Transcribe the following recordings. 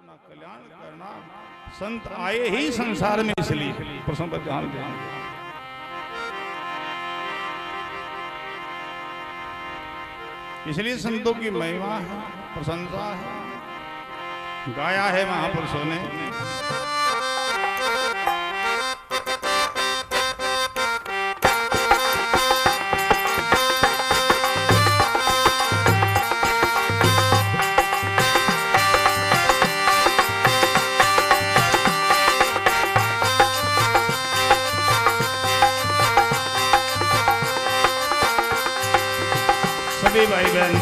अपना कल्याण करना। संत आए ही संसार में इसलिए, प्रश्न पर ध्यान देना। इसलिए संतों की महिमा है, प्रशंसा है, गाया है महापुरुषों ने। सभी भाई बहन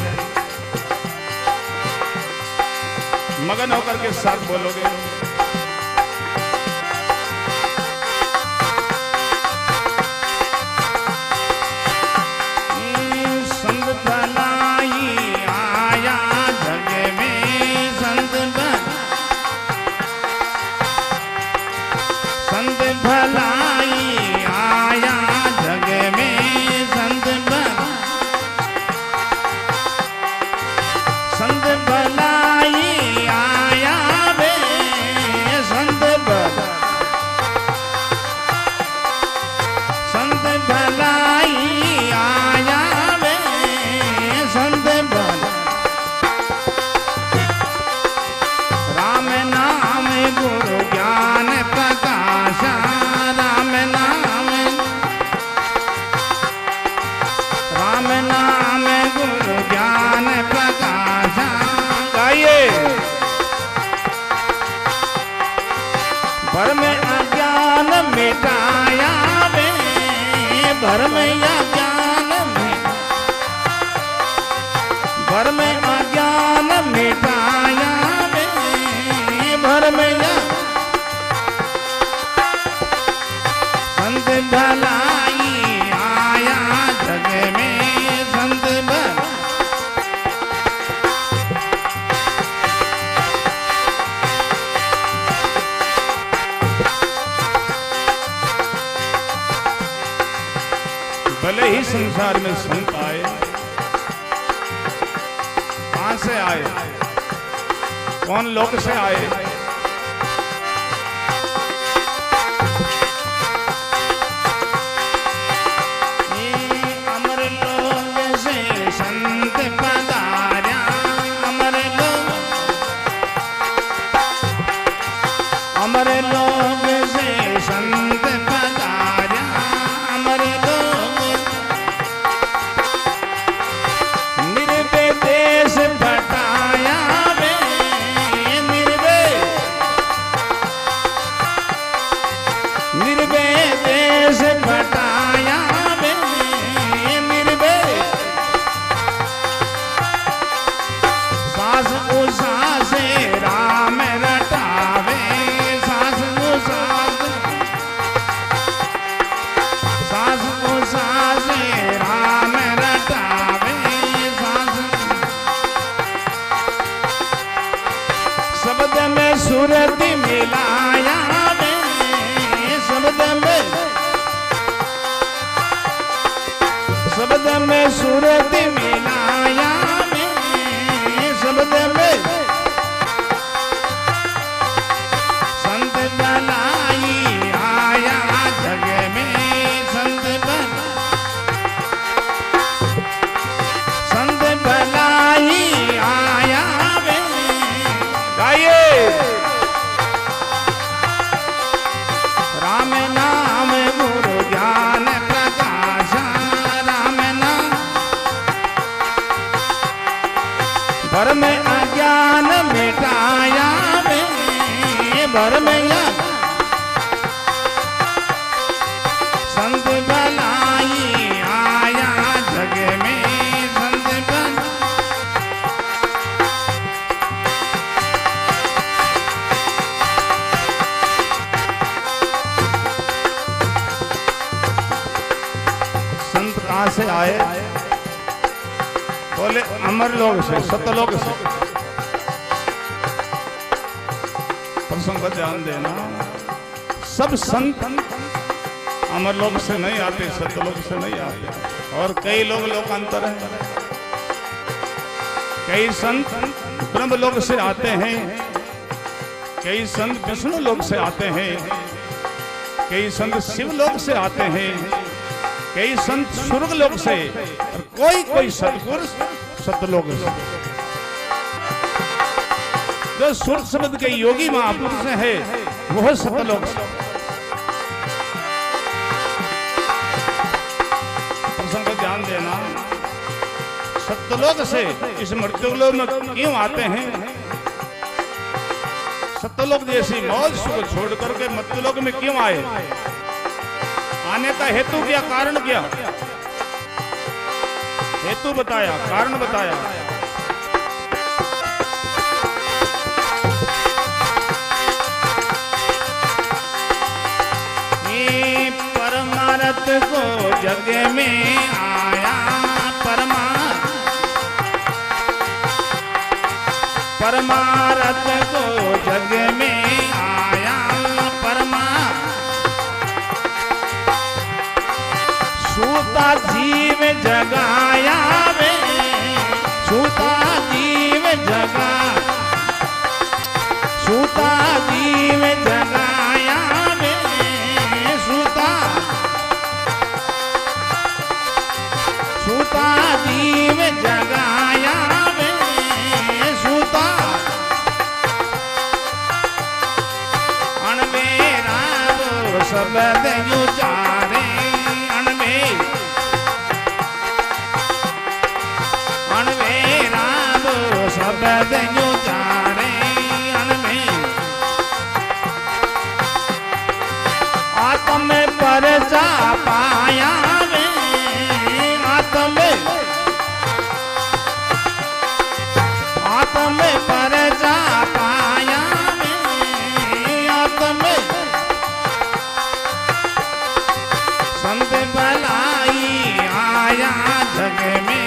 मगन होकर के साथ बोलोगे। संत भलाई आया जग में, संत भलाई आया जग में, संत भलाई आया वे, संत भलाई आया वे, संत राम नाम गुरु ज्ञान प्रकाशा, राम नाम गुरु ज्ञान प्रकाशा। भर में अज्ञान मिटाया वे, भर में अज्ञान भर में अज्ञान मिटाया वे, भर में संत भलाई आया जग में, संत भले ही संसार में संत आए, कहां से आए, कौन लोक से आए? अमर लोक से संत पधारा, अमर लोक से संत पधारा, अमर भटाया वे, निर्भय देश भटाया वे, निर्भय सास उषा से राम रटावे, सास उषा से राम रटावे, शब्द में सूरत मिलाया वे, शब्द में सूरत मिलाया वे, शब्द में संत भलाई आया जग में, संत भलाई आया वे। राम नाम गुरु ज्ञान प्रकाशा, राम नाम भर में अज्ञान मिटाया वे, भर में संत भलाई आया जग में, संत कहां से आए? बोले अमर लोक से, सतलोक से। प्रसंग पर ध्यान देना, सब संत अमरलोक से नहीं आते, सतलोक से नहीं आते। और कई लोग लोकांतर हैं, कई संत ब्रह्मलोक से आते हैं, कई संत विष्णु लोक से आते हैं, कई संत शिव लोक से आते हैं, कई संत स्वर्ग लोक से, और कोई सतपुरुष सतलोक से। जो सुर शब्द के योगी महापुरुष है वह सतलोक से। प्रसंग को ध्यान देना, सतलोक से इस मृत्युलोक में क्यों आते हैं? सतलोक जैसी मौज को छोड़ करके मृत्युलोक में क्यों आए? आने का हेतु क्या, कारण क्या? हेतु बताया, कारण बताया। ये परमार्थ को जग में आया, परमार्थ को जग में आया, सूता जीव जगाया वे, सूता जीव जगा, सूता जीव जगाया वे, सूता जीव जगाया वे, सूता अणमेरा वो शब्द उचारे, शब्द उचारे अनमें, आत्म पर जा पाया वे, आत्म पर जा पाया वे, आत्म संत भलाई आया जग में,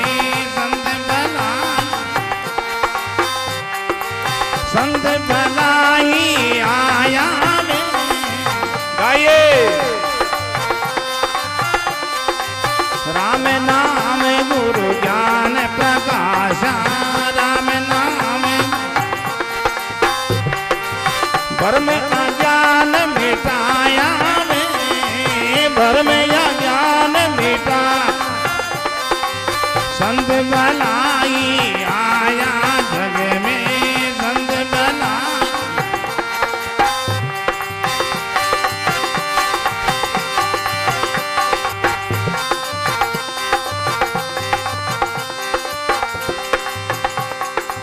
संत भलाई आया में। गाइए राम नाम गुरु ज्ञान प्रकाशा, राम नाम भरम अज्ञान मिटाया में, भरम अज्ञान मिटा, संत भलाई आया जग में,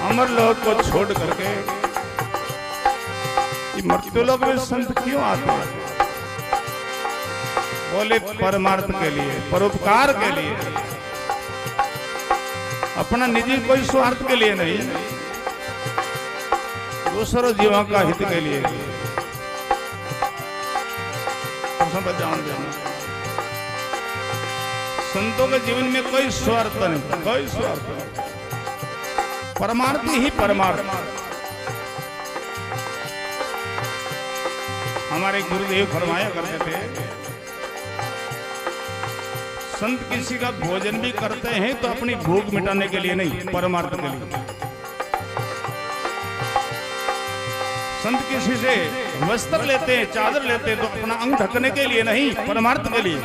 अमर लोक को छोड़ करके मृत्युलोक में संत क्यों आते हैं? बोले परमार्थ के लिए, परोपकार के लिए, अपना निजी कोई स्वार्थ के लिए नहीं, दूसरों जीवों का हित के लिए। जान देना, संतों के जीवन में कोई स्वार्थ नहीं, कोई स्वार्थ नहीं, परमार्थ ही परमार्थ। हमारे गुरुदेव फरमाया करते थे, संत किसी का भोजन भी करते हैं तो अपनी भूख मिटाने के लिए नहीं, परमार्थ के लिए। संत किसी से वस्त्र लेते हैं, चादर लेते हैं तो अपना अंग ढकने के लिए नहीं, परमार्थ के लिए।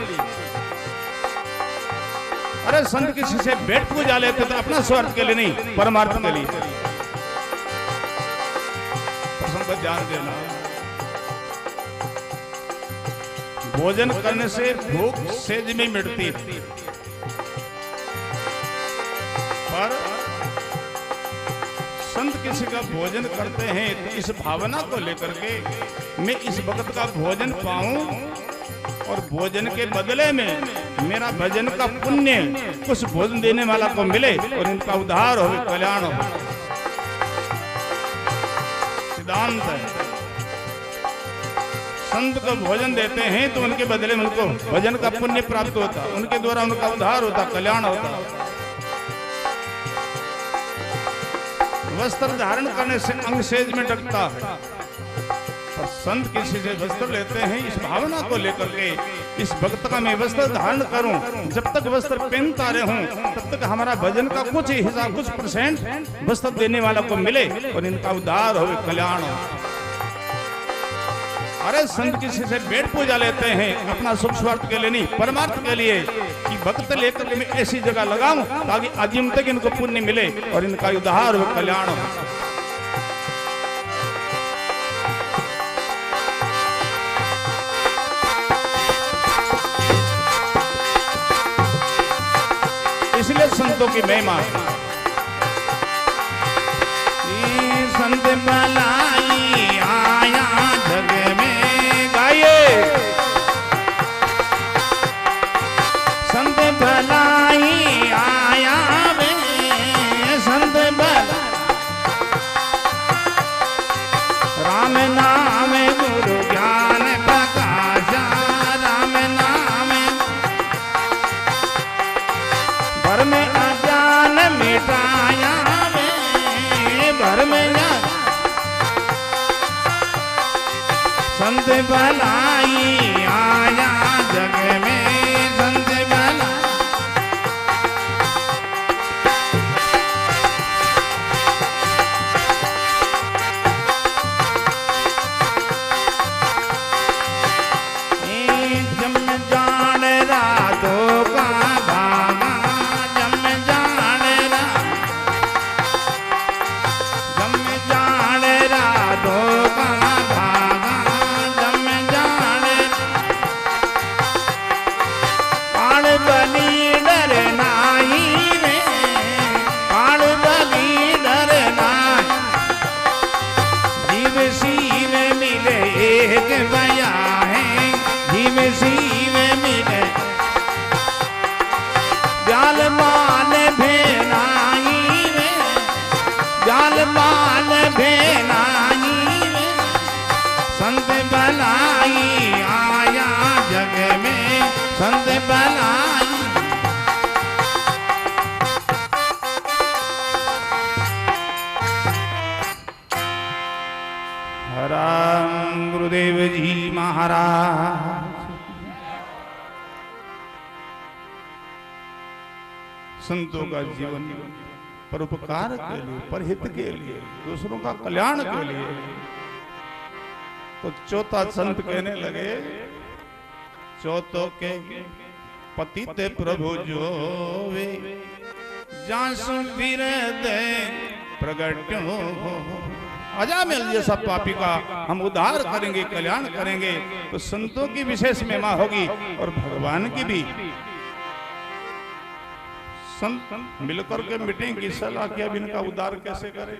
अरे संत किसी से भेंट पूजा लेते तो अपना स्वार्थ के लिए नहीं, परमार्थ के लिए। प्रसंग पर ध्यान देना, भोजन करने से भूख सेज में मिटती है, पर संत किसी का भोजन करते हैं तो इस भावना को लेकर के मैं इस वक्त का भोजन पाऊं और भोजन के बदले में मेरा भजन का पुण्य उस भोजन देने वाला को मिले और इनका उद्धार हो, कल्याण हो। सिद्धांत है, संत को भोजन देते हैं तो उनके बदले में उनको भजन का पुण्य प्राप्त होता, उनके द्वारा उनका उद्धार होता, कल्याण होता। वस्त्र धारण करने से अंग सेज में ढकता है, और संत किसी से वस्त्र लेते हैं इस भावना को लेकर के, इस भक्त का मैं वस्त्र धारण करूं, जब तक वस्त्र पहनता रहूं तब तक हमारा भजन का कुछ हिस्सा, कुछ % वस्त्र देने वाला को मिले और इनका उद्धार हो, कल्याण हो। अरे संत किसी से भेंट पूजा लेते हैं अपना सुख स्वार्थ के लिए नहीं, परमार्थ के लिए, कि भक्त लेकर के मैं ऐसी जगह लगाऊं ताकि आजीवन तक इनको पुण्य मिले और इनका उद्धार हो, कल्याण हो। इसलिए संतों की महिमा, संत भलाई आया जग में, गाइए संत भलाई आया वे, संत भला राम नाम गुरु ज्ञान प्रकाशा, राम नाम भर में अज्ञान मिटाया वे, भर में संत भलाई आया जग में, संत भला जम जान रातों का भागा, जम जान रातों का संत भलाई आया जग में, संत भलाई राम गुरुदेव जी महाराज। संतों का जीवन परोपकार के लिए, परहित के लिए, दूसरों का कल्याण के लिए। तो चौथा संत कहने लगे, चौथों के पतित प्रभु जो वे जासु विरदे प्रगट हो, अजामिल जैसा पापी का हम उद्धार करेंगे, कल्याण करेंगे। तो संतों की विशेष महिमा होगी और भगवान की भी। संत मिलकर के मीटिंग की सलाह की, अब इनका उद्धार कैसे करें।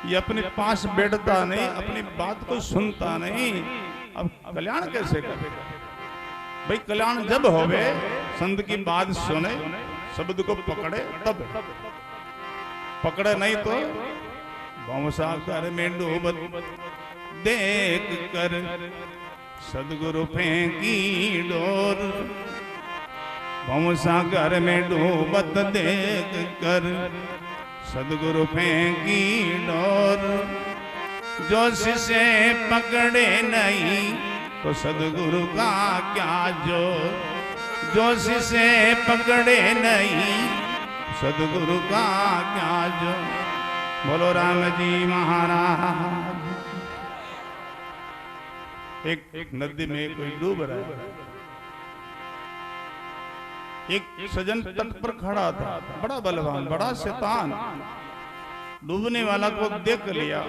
ये अपने पास बैठता नहीं, अपनी बात को सुनता नहीं, अब कल्याण कैसे करेगा। भाई कल्याण जब होवे, संत की बात सुने, शब्द को पकड़े, तब पकड़े नहीं तो भवसागर में डूबत देख कर सदगुरु फेंकी डोर, भवसागर में डूबत देख कर सदगुरु फेंकी डोर। जो से पकड़े नहीं तो सदगुरु का क्या जोर, जो से पकड़े नहीं सदगुरु का क्या जोर। बोलो राम जी महाराज। एक नदी में कोई डूब रहा है, एक सजन तट पर खड़ा था, बड़ा बलवान, बड़ा शैतान। डूबने वाला को देख लिया,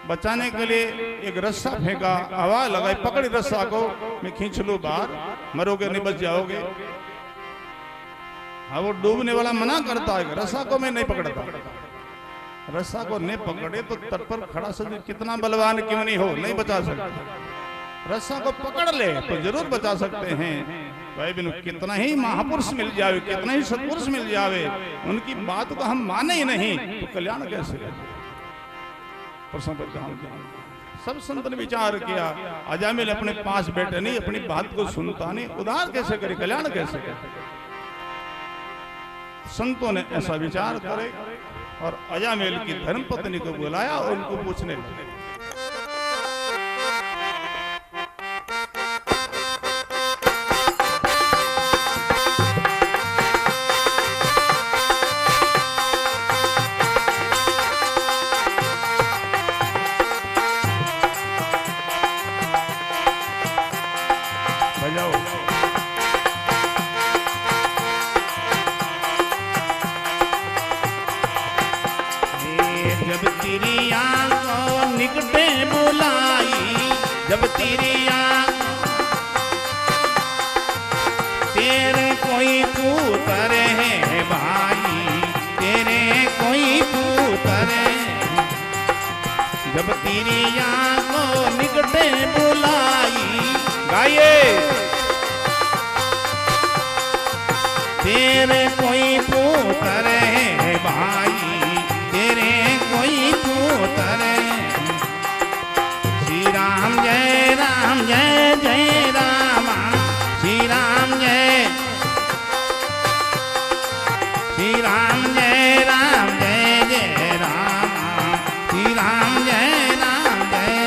बचाने के लिए एक रस्सा फेंका, आवाज लगाई, पकड़ी रस्सा को, मैं खींच लूं बाहर, मरोगे नहीं, बच जाओगे। हाँ, वो डूबने वाला मना करता है, रस्सा को मैं नहीं पकड़ता। रस्सा को नहीं पकड़े तो तट पर खड़ा सजन कितना बलवान क्यों नहीं हो, नहीं बचा सकता। रस्सा को पकड़ ले तो जरूर बचा सकते हैं। भाई बिनु कितना ही महापुरुष मिल जावे, कितना ही सत्पुरुष मिल जावे, उनकी बात को हम माने ही नहीं तो कल्याण कैसे करें। सब संत ने विचार किया, अजामिल अपने पास बैठे नहीं, अपनी बात को सुनता नहीं, उद्धार कैसे करे, कल्याण कैसे करे। संतों ने ऐसा विचार करे और अजामिल की धर्मपत्नी को बुलाया और उनको पूछने लगे। जब तेरी आंखों निकटे बुलाई, जब तेरी तेरे कोई पुत्र है भाई, तेरे कोई पुत्र है, जब तेरी आंखों निकटे बुलाई, गाइए तेरे कोई पुत्र है भाई, तेरे कोई पुत्र है। श्री राम जय जय राम, श्री राम जय जय राम, श्री राम जय राम जय।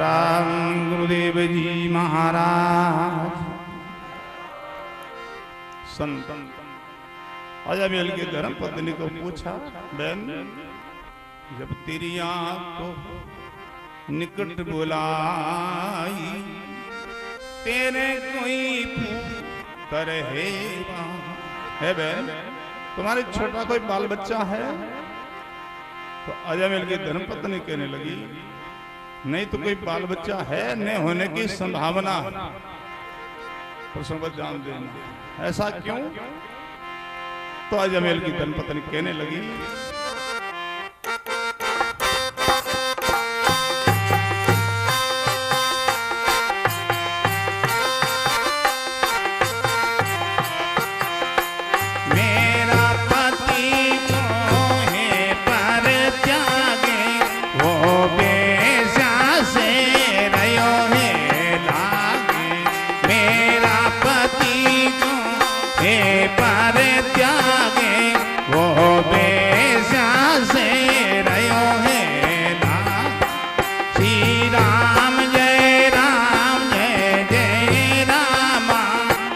राम गुरुदेव जी महाराज संतन अजमेर की धर्म पत्नी को पूछा, बहन जब तेरी आंखों निकट बुलाई, तेरे कोई पुत्र है बहन, तुम्हारे छोटा कोई बाल बच्चा है? तो अजमेर की धर्म पत्नी कहने लगी, नहीं तो कोई बाल बच्चा है, न होने की संभावना। प्रश्न को जान देना, ऐसा क्यों? तो अजमेर की धर्मपत्नी कहने लगी, मेरा पति मोहे पर त्यागे, वो बेस्या से रयो है लागे, मेरा पति को हे पर त्यागे, वो बेस्या से रयो है लागे। श्री राम जय जय राम,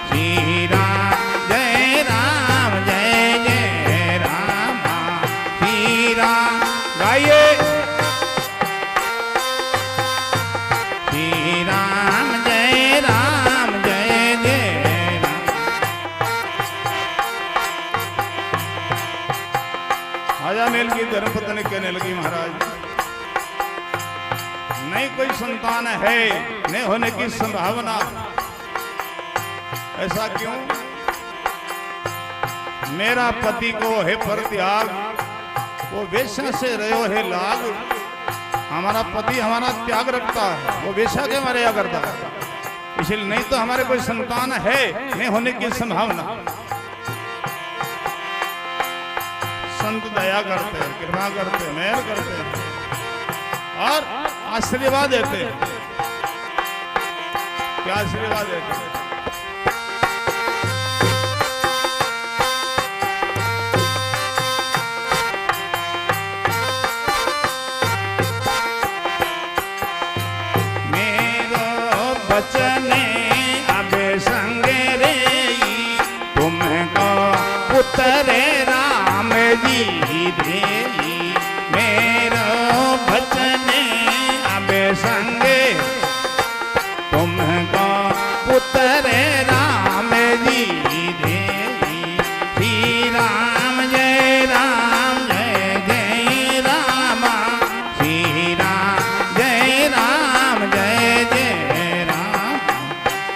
श्री राम जय जय राम, श्री राम गाइए श्री राम जय जय राम। अजमेर की धर्मपत्नी कहने लगी, महाराज नहीं कोई संतान है, नहीं होने की संभावना। ऐसा क्यों? मेरा पति को है पर त्याग, वो वेश्या से रहो है लाग। हमारा पति हमारा त्याग रखता है, वो वेश्या के मारे करता है, इसलिए नहीं तो हमारे कोई संतान है, नहीं होने की संभावना। संत दया करते हैं, कृपा करते हैं, मेहर करते हैं और आशीर्वाद देते हैं। क्या आशीर्वाद देते हैं? मेरो बचन अब संग रे, तुमको पुत्र राम जी दे, मेरो बचन अब संग तुमको पुत्र राम जी दे। श्री राम जय जय राम, श्री राम जय जय राम,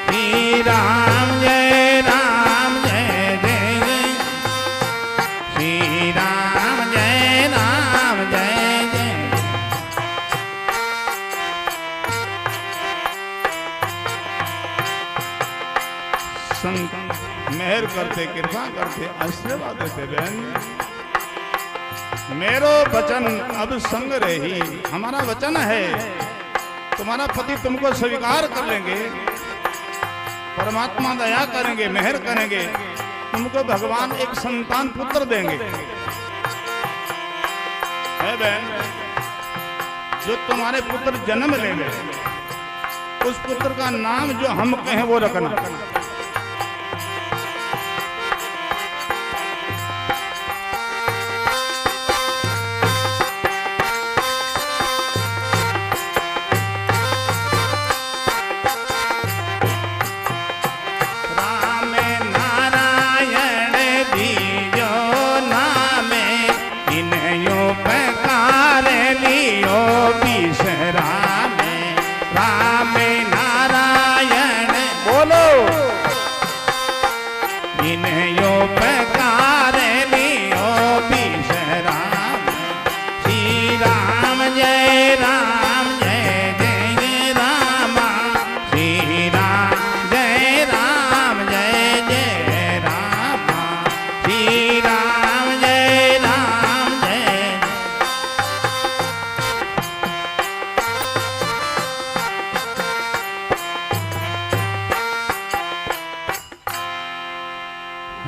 श्री राम जय जय, श्री राम जय जय। संत मेहर करते, कृपा करते, आशीर्वाद देते। बहन मेरो वचन अब संग रही, हमारा वचन है, तुम्हारा पति तुमको स्वीकार कर लेंगे, परमात्मा दया करेंगे, मेहर करेंगे, तुमको भगवान एक संतान पुत्र देंगे। है बहन, जो तुम्हारे पुत्र जन्म लेंगे, उस पुत्र का नाम जो हम कहें वो रखना।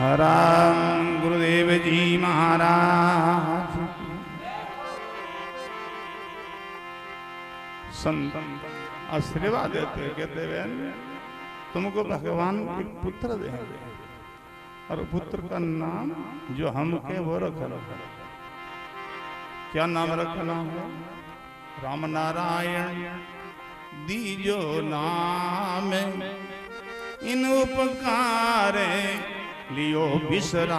राम गुरुदेव जी महाराज। संत आशीर्वाद देते कहते बहन तुमको भगवान एक पुत्र देंगे और पुत्र का नाम जो हम के वो रखना। क्या नाम रखना है? राम नारायण दीजो नाम इन उपकार लियो बिसरा।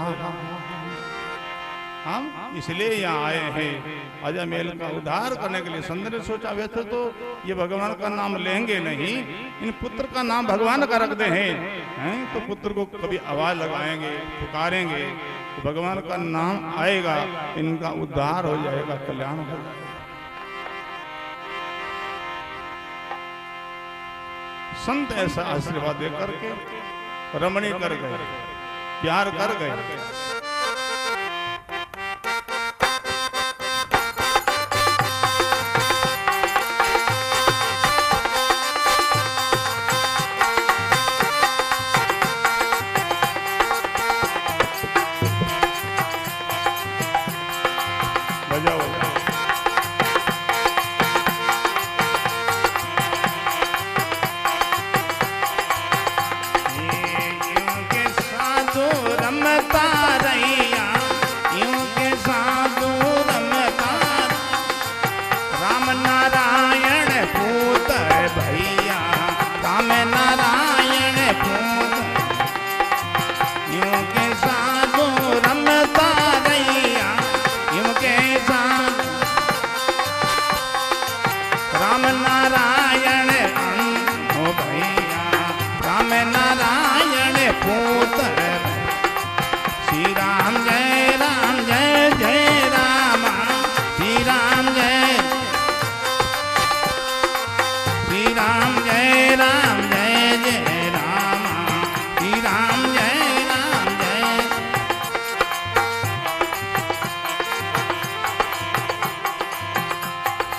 हम इसलिए यहाँ आए हैं अजमेर का उद्धार करने के लिए। संत ने सोचा वैसे तो ये भगवान का नाम लेंगे नहीं, इन पुत्र का नाम भगवान का रख दे हैं तो पुत्र को कभी आवाज लगाएंगे पुकारेंगे तो भगवान का नाम आएगा, इनका उद्धार हो जाएगा, कल्याण हो जाएगा। संत ऐसा आशीर्वाद दे करके रमणी कर गए, प्यार कर गए।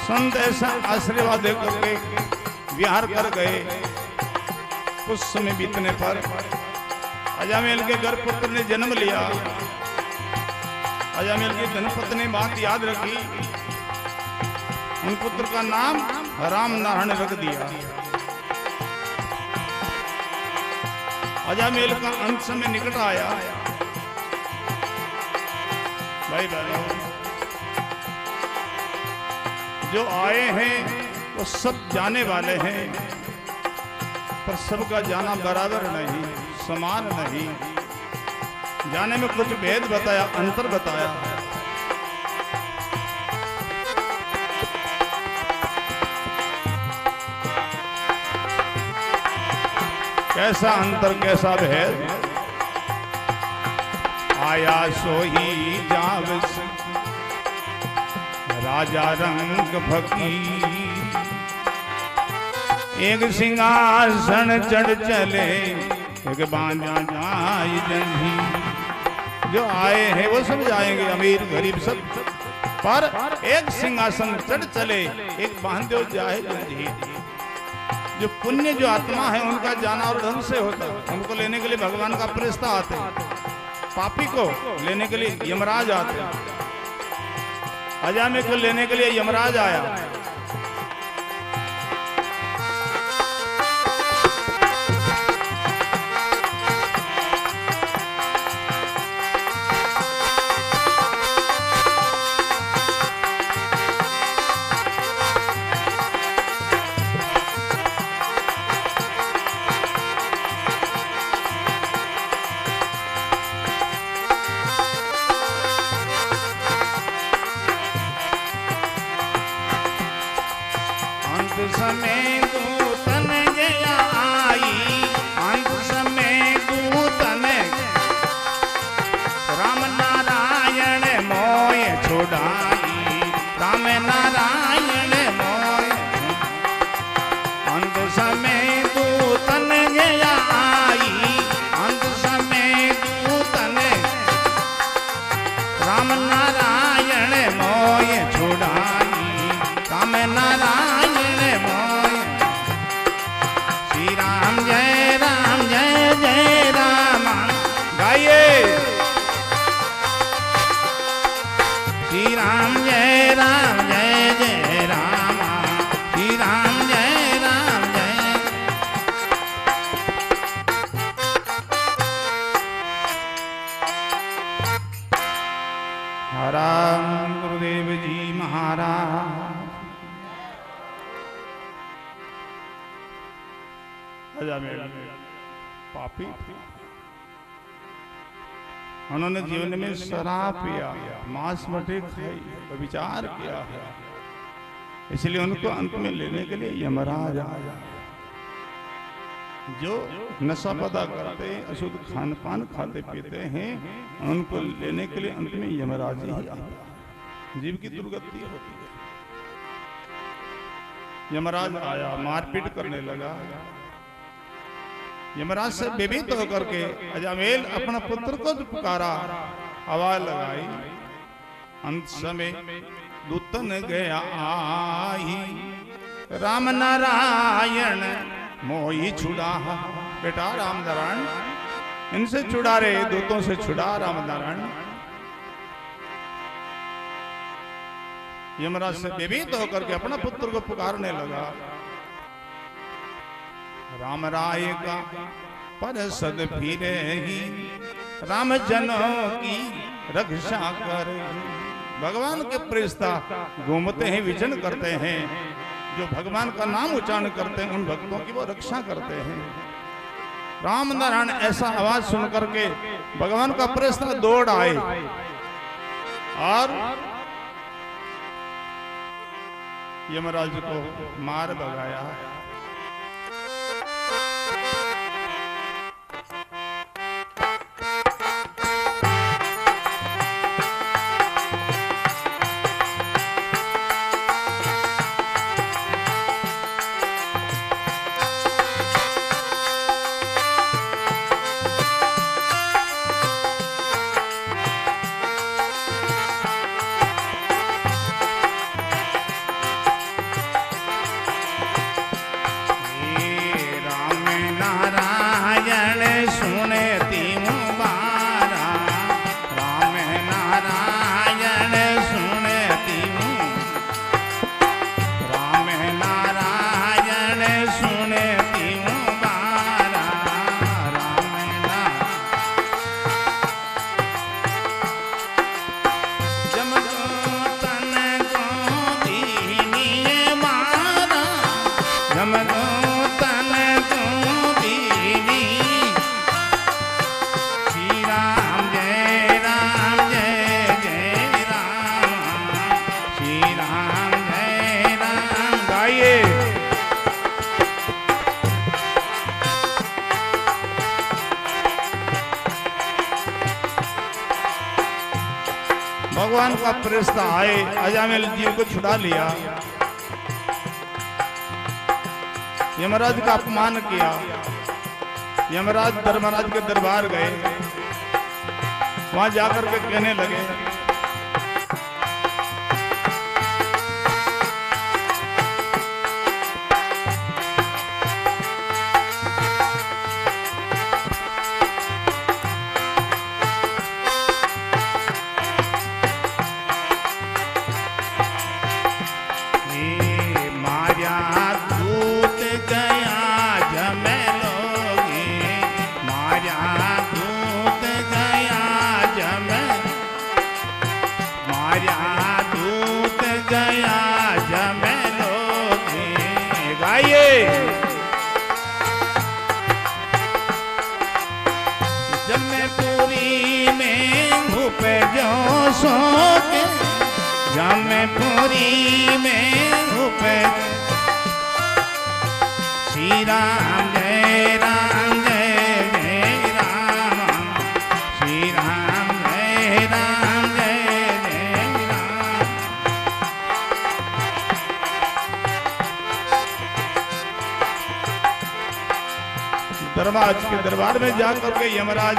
संत ऐसा आशीर्वाद देकर के विहार कर गए। कुछ समय बीतने पर अजामेल के घर पुत्र ने जन्म लिया। अजामेल की धनपत्नी ने बात याद रखी, उन पुत्र का नाम राम नारायण रख दिया। अजामेल का अंत समय निकट आया। भाई बहनों, जो आए हैं वो सब जाने वाले हैं, पर सबका जाना बराबर नहीं, समान नहीं। जाने में कुछ भेद बताया, अंतर बताया। कैसा अंतर, कैसा भेद? आया सोही जावस राजा रंग फकीर, एक सिंहासन चढ़ चले एक बांजा जाय जंजीर। जो आए हैं वो सब जाएंगे, अमीर गरीब सब, पर एक सिंहासन चढ़ चले एक बांधो जाए जंजीर। जो पुण्य जो आत्मा है उनका जाना और ढंग से होता है। उनको लेने के लिए भगवान का फरिश्ता आते हैं, पापी को लेने के लिए यमराज आते हैं। अजामेल को लेने के लिए यमराज आया। समय दूतन जया आई, अंत समय दूतन राम नारायण मोय छुड़ाई। राम नारायण मोय, अंत समय दूतन जया आई, अंत समय दूतन राम नारायण मोय छुड़ाई। राम नारायण जय जय राम गाइए। अजामिल पापी, उन्होंने जीवन में शराब पिया, मांस मटे खाई, विचार किया है, इसलिए उनको अंत में लेने के लिए यमराज आया। जो नशा पैदा करते हैं, अशुद्ध खान पान खाते पीते हैं, उनको लेने के लिए अंत में यमराज ही आता है। जीव की दुर्गति होती है। यमराज आया, मारपीट करने लगा। यमराज से विभिन्न होकर के अजामेल अपना पुत्र को पुकारा, आवाज लगाई। अंत समय दूतन गया आई, राम नारायण मोही छुड़ा। बेटा राम नारायण, इनसे छुड़ा रे, दूतों से छुड़ा राम नारायण। यमराज से विभिन्न होकर के अपना पुत्र को पुकारने लगा। राम राय का परसद फिरे ही, राम जनों की रक्षा करे। भगवान के प्रेस्ता घूमते हैं, विचरण करते हैं, जो भगवान का नाम उच्चारण करते हैं उन भक्तों की वो रक्षा करते हैं। राम नारायण ऐसा आवाज सुन करके भगवान का प्रेस्ता दौड़ आए और यमराज को मार भगाया। भगवान का फरिश्ता आए, अजामिल जीव को छुड़ा लिया। यमराज का अपमान किया। यमराज धर्मराज के दरबार गए, वहां जाकर के कहने लगे, जमपुरी में हुपे श्री राम जय राम जय जय राम, श्री राम जय राम जय जय राम। धर्मराज के दरबार में जाकर के यमराज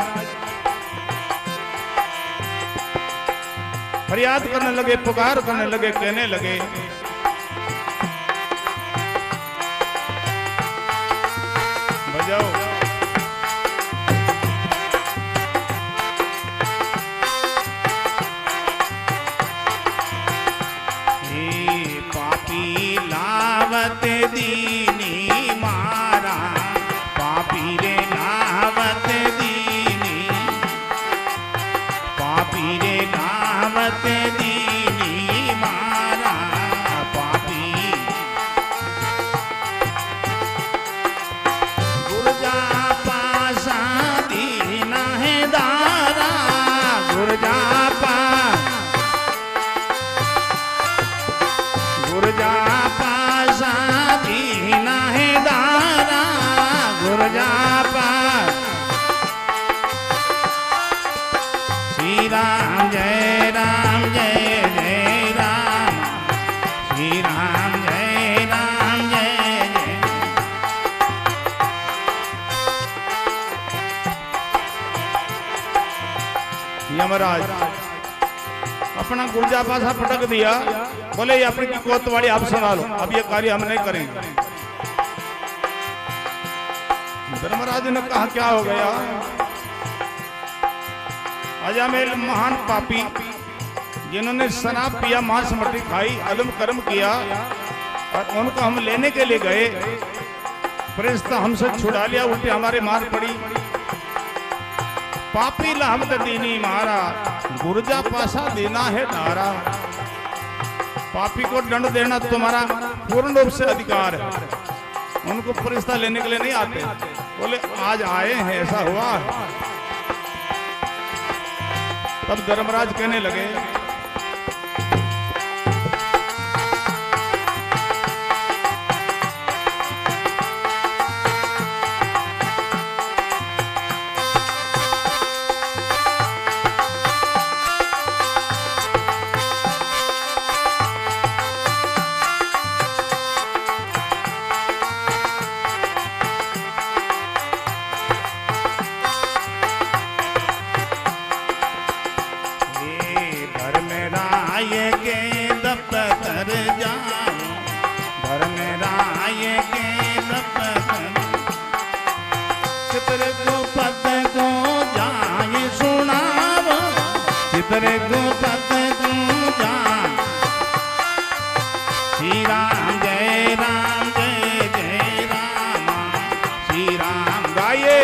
फरियाद करने लगे, पुकार करने लगे, कहने लगे, बजाओ। हे पापी लावत दीनी मारा, पापी रे लावत दीनी, पापी रे लावत दीनी मारा, यमराज अपना गुर्जा पासा पटक दिया, बोले ये अपनी कोतवाली आप संभालो, अब ये कार्य हम नहीं करेंगे। धर्मराज ने कहा क्या हो गया? अजामेल महान पापी जिन्होंने शराब पिया, मांस मट्टी खाई, अदम कर्म किया, और उनको हम लेने के लिए गए, फरिश्ता हमसे छुड़ा लिया, उल्टी हमारे मार पड़ी। पापी लाभ दीनी मारा, गुर्जा पासा देना है नारा। पापी को दंड देना तुम्हारा पूर्ण रूप से अधिकार है, उनको फरिश्ता लेने के लिए नहीं आते। बोले आज आए हैं, ऐसा हुआ है। तब धर्मराज कहने लगे, चितरे गोपत दूजा, श्री राम जय राम जय जय राम, श्री राम गाइए।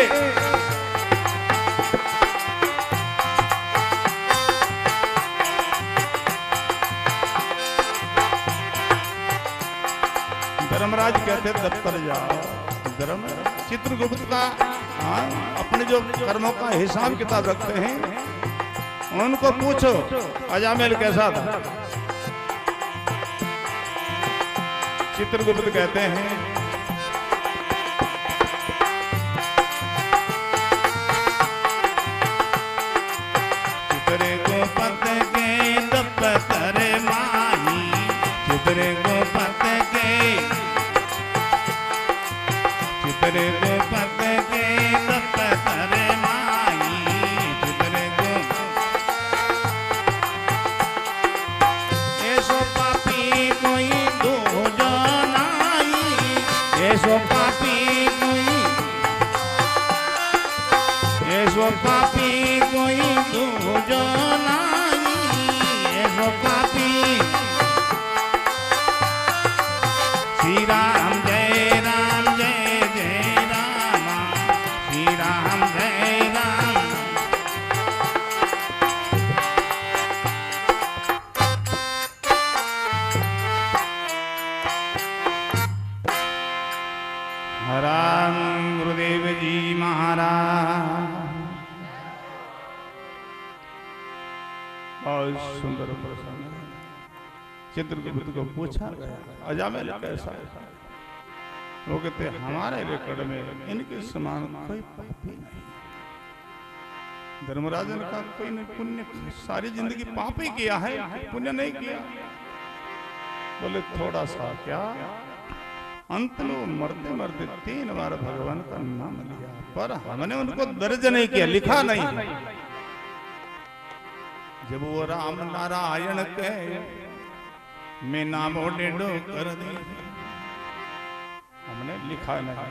धर्मराज कहते दफ्तर जाओ। धर्म चित्रगुप्त का अपने जो कर्मों का हिसाब किताब रखते हैं, उनको पूछो अजामेल कैसा था। चित्रगुप्त कहते हैं चितरे गोपत के दफ्तर माही, चितरे गोपत के, चितरे गोपत के दफ्तर माही, चितरे ऐसो पापी कोई दूजो नाई, ऐसो पापी। श्री राम जय राम जय जय राम, श्री राम जय राम। राम गुरुदेव जी महाराज। और सुंदर प्रसंग चित्रगुप्त को पूछा गया अजामेल कैसा है? वो कहते हमारे रेकॉर्ड में इनके समान कोई पापी नहीं। धर्मराज ने कहा कोई नहीं, पुण्य सारी जिंदगी पाप ही किया है, पुण्य नहीं किया। बोले थोड़ा सा क्या, अंत में मरते मरते 3 बार भगवान का नाम लिया, पर हमने उनको दर्ज नहीं किया, लिखा नहीं। जब वो राम नारायण के मैं नाम डेडो कर दी, हमने लिखा नहीं।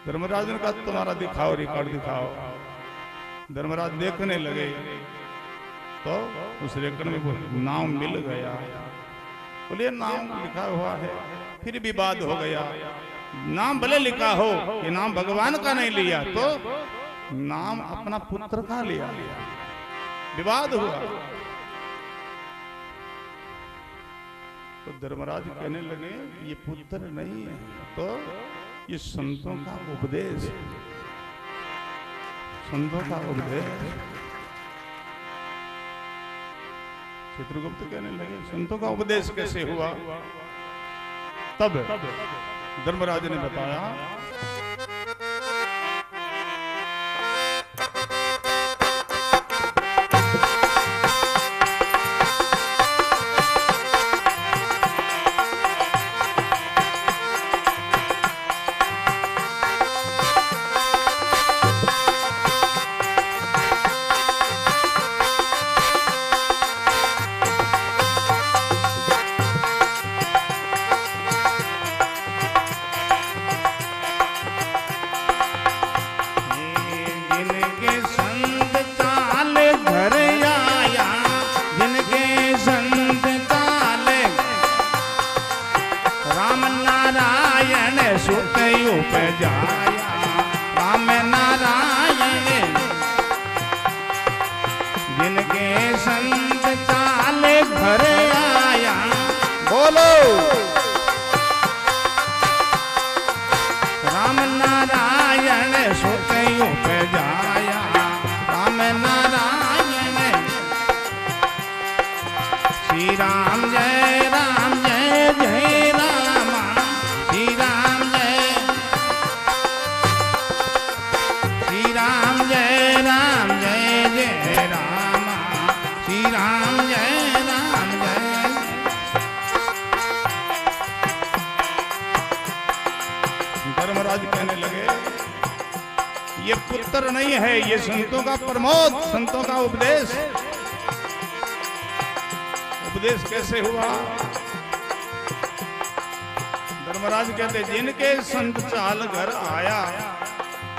धर्मराज ने कहा तुम्हारा दिखाओ, रिकॉर्ड दिखाओ। धर्मराज देखने लगे तो उस रिकॉर्ड में नाम मिल गया। बोले नाम लिखा हुआ है, फिर विवाद हो गया। नाम भले लिखा हो, ये नाम भगवान का नहीं लिया, तो नाम अपना पुत्र का लिया, विवाद हुआ। तो धर्मराज कहने लगे ये पुत्र नहीं है, तो ये संतों का उपदेश, संतों का उपदेश। चित्रगुप्त कहने लगे संतों का उपदेश कैसे हुआ? तब धर्मराज ने बताया जिनके संग चाले घर आया, जिनके संग चाले राम नारायण सुत उपजाया, राम नारायण जिनके संग चाले घर आया। बोलो राम नारायण सुत उपजाया, राम नारायण श्री राम जय जय राम, श्री राम जय जय राम, श्री राम जय राम जय। धर्मराज कहने लगे ये पुत्र नहीं है, ये संतों का प्रमोद, संतों का उपदेश। उपदेश कैसे हुआ? धर्मराज कहते जिनके संत चाल घर आया,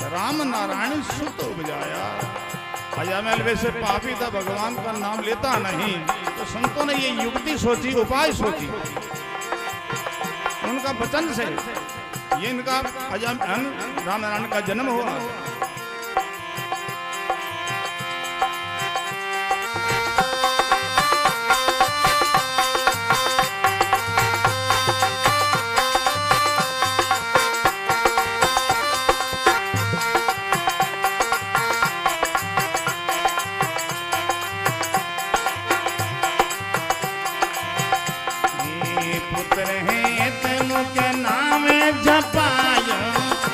राम नारायण सुत उपजाया। अजामिल वैसे पापी था, भगवान का नाम लेता नहीं, तो संतों ने ये युक्ति सोची, उपाय सोची, उनका वचन से ये इनका राम नारायण का जन्म हुआ।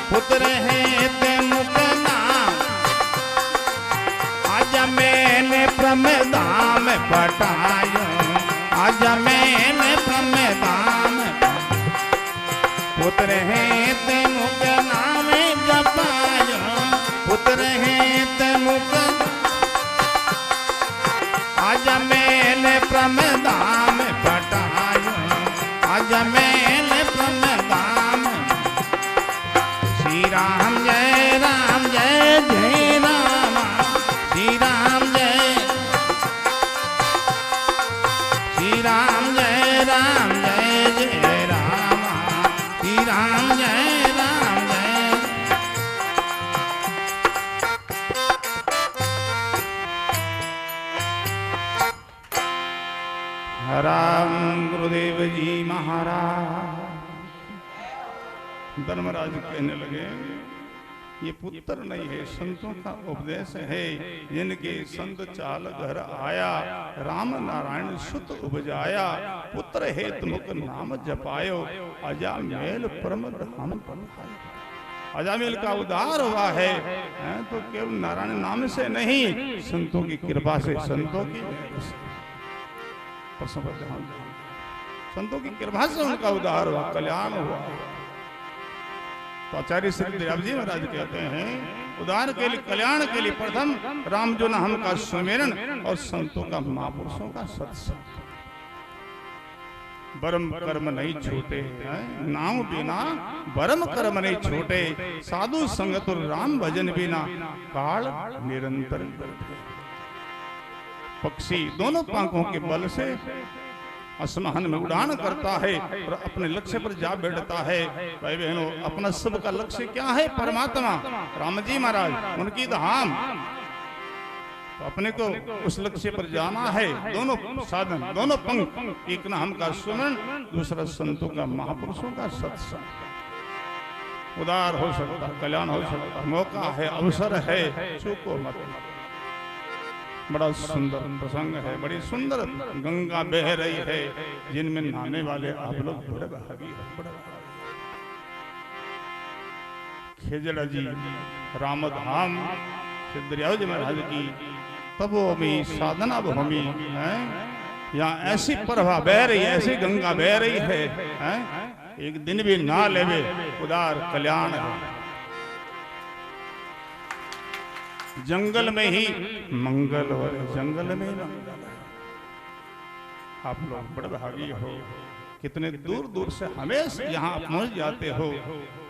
पुत्र है ते मुख नाम, आज मैंने प्रमदाम पटायो, आज मैंने प्रमदाम। पुत्र है ते मुख नाम जपायो, पुत्र है ते मुख आज मैंने प्रमदाम पटायो, आज मैंने प्रमदाम। श्री राम जय जय राम, श्री राम जय जय राम, श्री राम जय राम जय। राम गुरुदेव जी महाराज। धर्मराज कहने लगे ये पुत्र नहीं है, संतों का उपदेश है। जिनके संत चाल घर आया, राम नारायण सुत उपजाया। पुत्र है तुमक नाम जपायो, अजामेल परम धाम पधायो। अजामेल का उद्धार हुआ है तो केवल नारायण नाम से नहीं, संतों की कृपा से, संतों की संतों की कृपा से उनका उद्धार हुआ, कल्याण हुआ। तो आचार्य श्री दयाल जी महाराज कहते हैं उद्धार के लिए, कल्याण के लिए प्रथम राम जो नाम का सुमिरन और संतों का महापुरुषों का सत्संग। बरम कर्म नहीं छूटे, नाम बिना बरम कर्म नहीं छूटे। साधु संगत और राम भजन बिना काल निरंतर करते। पक्षी दोनों पंखों के बल से आसमान में उड़ान करता है और अपने लक्ष्य पर जा बैठता है। भाई बहनों, अपना सबका लक्ष्य क्या है? परमात्मा राम जी महाराज, उनकी धाम। तो अपने को उस लक्ष्य पर जाना है। दोनों साधन, दोनों पंख, एक नाम का सुमरन, दूसरा संतों का महापुरुषों का सत्संग। उदार हो सकता, कल्याण हो सकता, मौका है, अवसर है, चूको मत। बड़ा सुंदर प्रसंग है, बड़ी सुंदर गंगा बह रही है, जिनमें नहाने वाले आप लोग बड़े भागी हैं। खेजड़ा जी रामधाम सिद्धरियाज महाराज की तपोभूमि, साधना भूमि है। यहाँ ऐसी प्रभा बह रही है, ऐसी गंगा बह रही है, एक दिन भी ना लेवे उदार कल्याण है। जंगल में ही मंगल हो, जंगल में मंगल। आप लोग बड़े भागी हो, कितने दूर दूर से हमेशा यहाँ पहुंच जाते हो।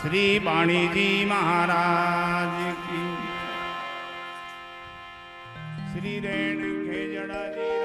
श्री वाणी जी महाराज की। श्री रेणुके जड़ा जी राम।